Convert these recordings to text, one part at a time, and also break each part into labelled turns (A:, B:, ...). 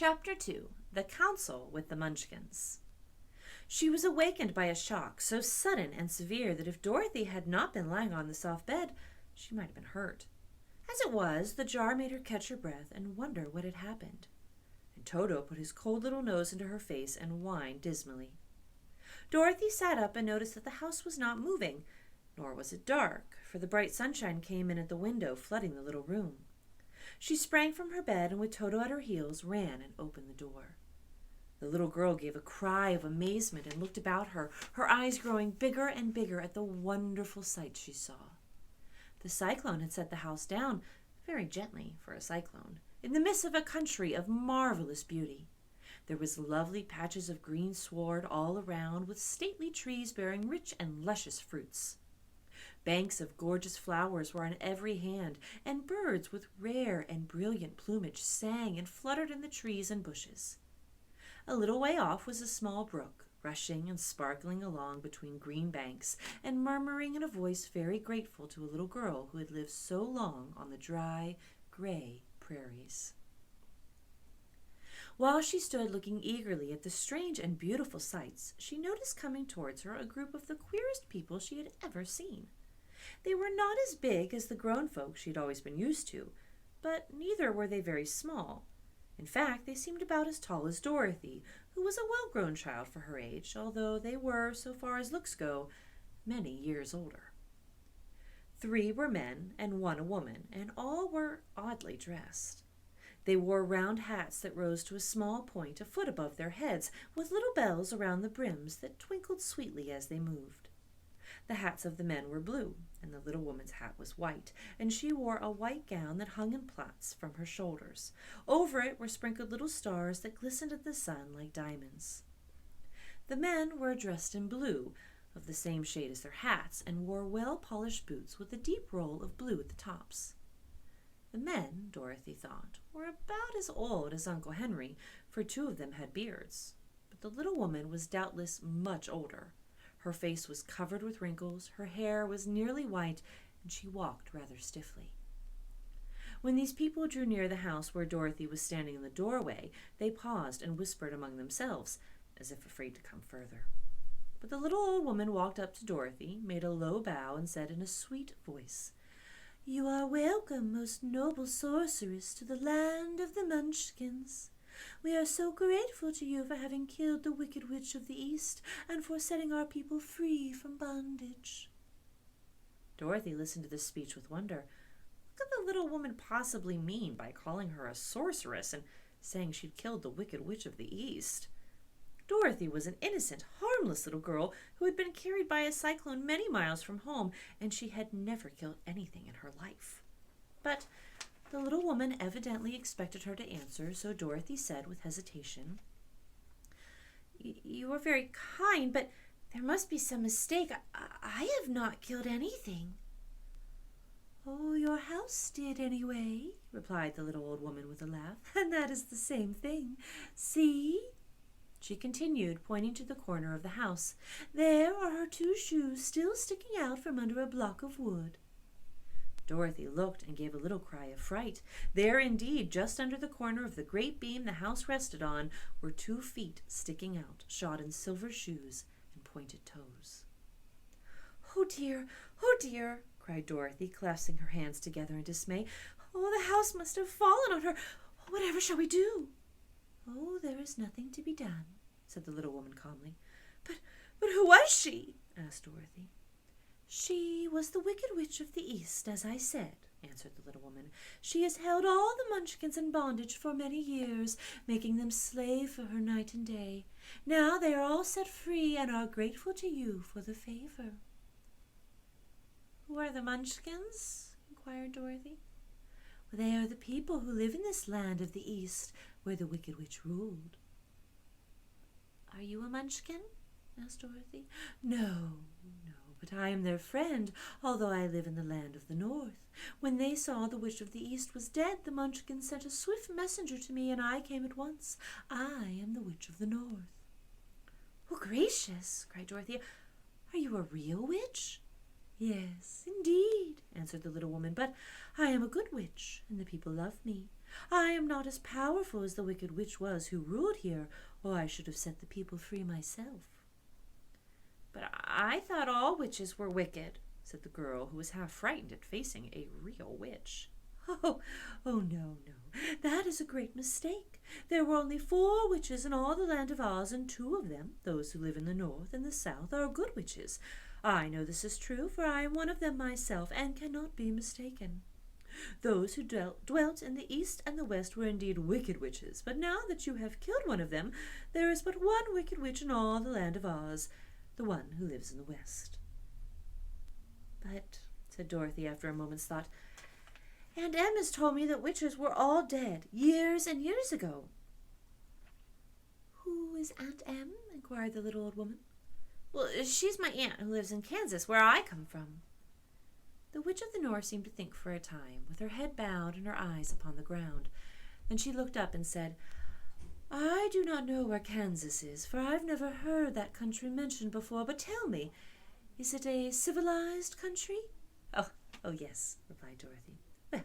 A: Chapter 2. The Council with the Munchkins. She was awakened by a shock so sudden and severe that if Dorothy had not been lying on the soft bed, she might have been hurt. As it was, the jar made her catch her breath and wonder what had happened. And Toto put his cold little nose into her face and whined dismally. Dorothy sat up and noticed that the house was not moving, nor was it dark, for the bright sunshine came in at the window, flooding the little room. She sprang from her bed and with Toto at her heels ran and opened the door. The little girl gave a cry of amazement and looked about her, her eyes growing bigger and bigger at the wonderful sight she saw. The cyclone had set the house down, very gently for a cyclone, in the midst of a country of marvelous beauty. There was lovely patches of green sward all around, with stately trees bearing rich and luscious fruits. Banks of gorgeous flowers were on every hand, and birds with rare and brilliant plumage sang and fluttered in the trees and bushes. A little way off was a small brook, rushing and sparkling along between green banks, and murmuring in a voice very grateful to a little girl who had lived so long on the dry, gray prairies. While she stood looking eagerly at the strange and beautiful sights, she noticed coming towards her a group of the queerest people she had ever seen. They were not as big as the grown folk she had always been used to, but neither were they very small. In fact, they seemed about as tall as Dorothy, who was a well-grown child for her age, although they were, so far as looks go, many years older. 3 were men and 1 a woman, and all were oddly dressed. They wore round hats that rose to a small point a foot above their heads, with little bells around the brims that twinkled sweetly as they moved. The hats of the men were blue, and the little woman's hat was white, and she wore a white gown that hung in plaits from her shoulders. Over it were sprinkled little stars that glistened in the sun like diamonds. The men were dressed in blue, of the same shade as their hats, and wore well-polished boots with a deep roll of blue at the tops. The men, Dorothy thought, were about as old as Uncle Henry, for 2 of them had beards, but the little woman was doubtless much older. Her face was covered with wrinkles, her hair was nearly white, and she walked rather stiffly. When these people drew near the house where Dorothy was standing in the doorway, they paused and whispered among themselves, as if afraid to come further. But the little old woman walked up to Dorothy, made a low bow, and said in a sweet voice, "You are welcome, most noble sorceress, to the land of the Munchkins. We are so grateful to you for having killed the Wicked Witch of the East and for setting our people free from bondage." Dorothy listened to this speech with wonder. What could the little woman possibly mean by calling her a sorceress and saying she'd killed the Wicked Witch of the East? Dorothy was an innocent, harmless little girl who had been carried by a cyclone many miles from home, and she had never killed anything in her life. But the little woman evidently expected her to answer, so Dorothy said with hesitation, "You are very kind, but there must be some mistake. I have not killed anything." "Oh, your house did anyway," replied the little old woman with a laugh, "and that is the same thing. See?" She continued, pointing to the corner of the house. "There are her 2 shoes still sticking out from under a block of wood." Dorothy looked and gave a little cry of fright. There indeed, just under the corner of the great beam the house rested on, were 2 feet sticking out, shod in silver shoes and pointed toes. "Oh dear, oh dear," cried Dorothy, clasping her hands together in dismay. "Oh, the house must have fallen on her. Whatever shall we do?" "Oh, there is nothing to be done," said the little woman calmly. But who was she?" asked Dorothy. "She was the Wicked Witch of the East, as I said," answered the little woman. "She has held all the Munchkins in bondage for many years, making them slave for her night and day. Now they are all set free and are grateful to you for the favor." "Who are the Munchkins?" inquired Dorothy. "Well, they are the people who live in this land of the East, where the Wicked Witch ruled." "Are you a Munchkin?" asked Dorothy. No, but I am their friend, although I live in the land of the North. When they saw the Witch of the East was dead, the Munchkins sent a swift messenger to me, and I came at once. I am the Witch of the North." "Oh, gracious!" cried Dorothy. "Are you a real witch?" "Yes, indeed," answered the little woman, "but I am a good witch, and the people love me. I am not as powerful as the wicked witch was who ruled here, or I should have set the people free myself." "But I thought all witches were wicked," said the girl, who was half frightened at facing a real witch. Oh, no, that is a great mistake. There were only 4 witches in all the land of Oz, and 2 of them, those who live in the north and the south, are good witches. I know this is true, for I am one of them myself, and cannot be mistaken. Those who dwelt in the east and the west were indeed wicked witches, but now that you have killed one of them, there is but one wicked witch in all the land of Oz, the one who lives in the west." "But," said Dorothy after a moment's thought, "Aunt Em has told me that witches were all dead years and years ago." "Who is Aunt Em?" inquired the little old woman. "Well, she's my aunt who lives in Kansas, where I come from." The Witch of the North seemed to think for a time, with her head bowed and her eyes upon the ground. Then she looked up and said, "I do not know where Kansas is, for I've never heard that country mentioned before, but tell me, is it a civilized country?" Oh, yes," replied Dorothy. "Well,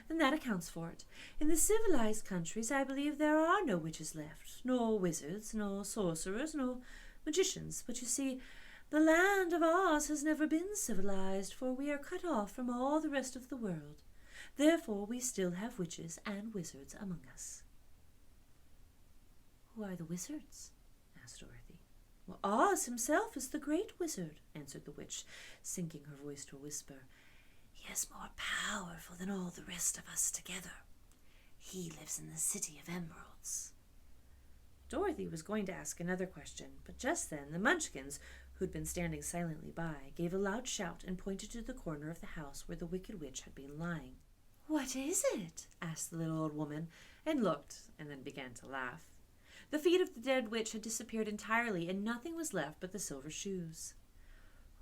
A: then that accounts for it. In the civilized countries, I believe there are no witches left, nor wizards, nor sorcerers, nor magicians. But you see, the land of Oz has never been civilized, for we are cut off from all the rest of the world. Therefore, we still have witches and wizards among us." "Who are the wizards?" asked Dorothy. "Well, Oz himself is the great wizard," answered the witch, sinking her voice to a whisper. "He is more powerful than all the rest of us together. He lives in the City of Emeralds." Dorothy was going to ask another question, but just then the Munchkins, who had been standing silently by, gave a loud shout and pointed to the corner of the house where the wicked witch had been lying. "What is it?" asked the little old woman, and looked, and then began to laugh. The feet of the dead witch had disappeared entirely, and nothing was left but the silver shoes.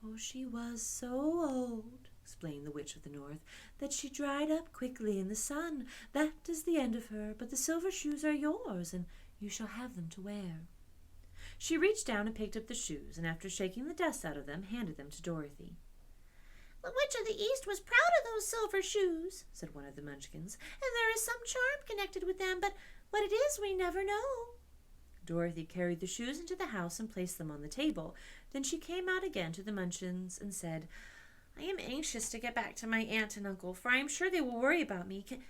A: "Oh, she was so old," explained the Witch of the North, "that she dried up quickly in the sun. That is the end of her, but the silver shoes are yours, and you shall have them to wear." She reached down and picked up the shoes, and after shaking the dust out of them, handed them to Dorothy. "The Witch of the East was proud of those silver shoes," said one of the Munchkins, "and there is some charm connected with them, but what it is we never know." Dorothy carried the shoes into the house and placed them on the table. Then she came out again to the Munchkins and said, "I am anxious to get back to my aunt and uncle, for I am sure they will worry about me. Can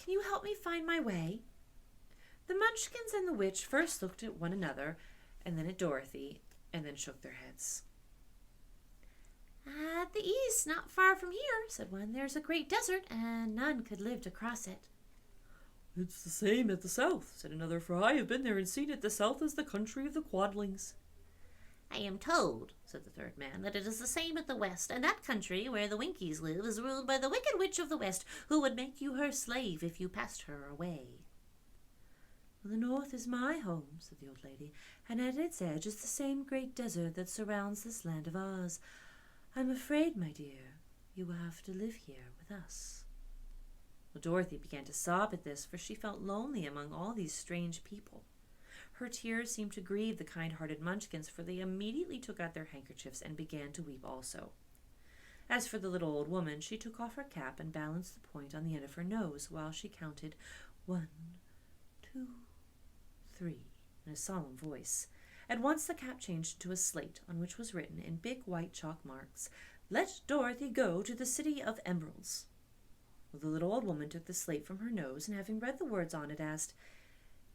A: you help me find my way?" The Munchkins and the witch first looked at one another, and then at Dorothy, and then shook their heads. "At the east, not far from here," said one, "there's a great desert, and none could live to cross it."
B: "It's the same at the south," said another, "for I have been there and seen it. The south is the country of the Quadlings."
C: "I am told," said the third man, "that it is the same at the west, and that country where the Winkies live is ruled by the wicked witch of the west, who would make you her slave if you passed her away."
A: "Well, the north is my home," said the old lady, "and at its edge is the same great desert that surrounds this land of Oz. I'm afraid, my dear, you will have to live here with us." Well, Dorothy began to sob at this, for she felt lonely among all these strange people. Her tears seemed to grieve the kind-hearted Munchkins, for they immediately took out their handkerchiefs and began to weep also. As for the little old woman, she took off her cap and balanced the point on the end of her nose while she counted 1, 2, 3 in a solemn voice. At once the cap changed into a slate on which was written in big white chalk marks, "Let Dorothy go to the City of Emeralds." Well, the little old woman took the slate from her nose, and having read the words on it, asked,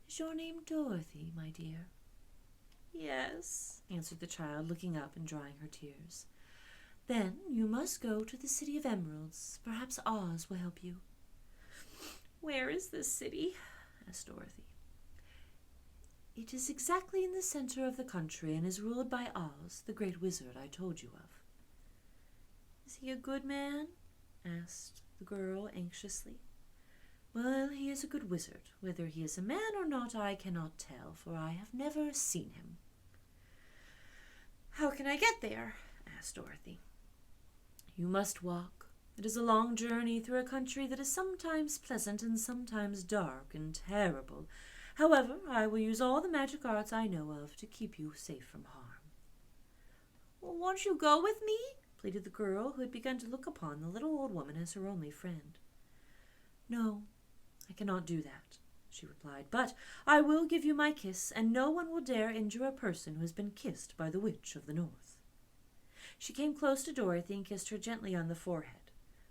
A: "Is your name Dorothy, my dear?" "Yes," answered the child, looking up and drying her tears. "Then you must go to the City of Emeralds. Perhaps Oz will help you." "Where is this city?" asked Dorothy. "It is exactly in the center of the country and is ruled by Oz, the great wizard I told you of." "Is he a good man?" asked the girl anxiously. "Well, he is a good wizard. Whether he is a man or not, I cannot tell, for I have never seen him." "How can I get there?" asked Dorothy. "You must walk. It is a long journey through a country that is sometimes pleasant and sometimes dark and terrible. However, I will use all the magic arts I know of to keep you safe from harm." "Well, won't you go with me?" pleaded the girl, who had begun to look upon the little old woman as her only friend. "No, I cannot do that, she replied, but I will give you my kiss, and no one will dare injure a person who has been kissed by the Witch of the North. She came close to Dorothy and kissed her gently on the forehead.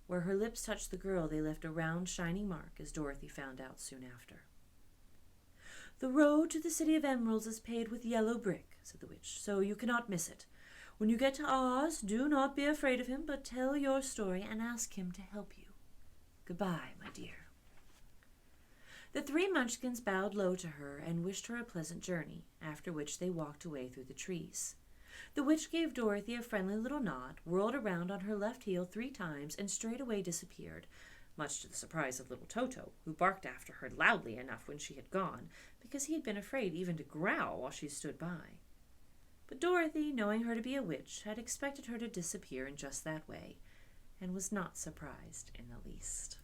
A: Where her lips touched the girl, they left a round, shining mark, as Dorothy found out soon after. The road to the City of Emeralds is paved with yellow brick, said the witch, so you cannot miss it. When you get to Oz, do not be afraid of him, but tell your story and ask him to help you. Goodbye, my dear. The three Munchkins bowed low to her and wished her a pleasant journey, after which they walked away through the trees. The witch gave Dorothy a friendly little nod, whirled around on her left heel 3 times, and straightway disappeared, much to the surprise of little Toto, who barked after her loudly enough when she had gone, because he had been afraid even to growl while she stood by. But Dorothy, knowing her to be a witch, had expected her to disappear in just that way, and was not surprised in the least.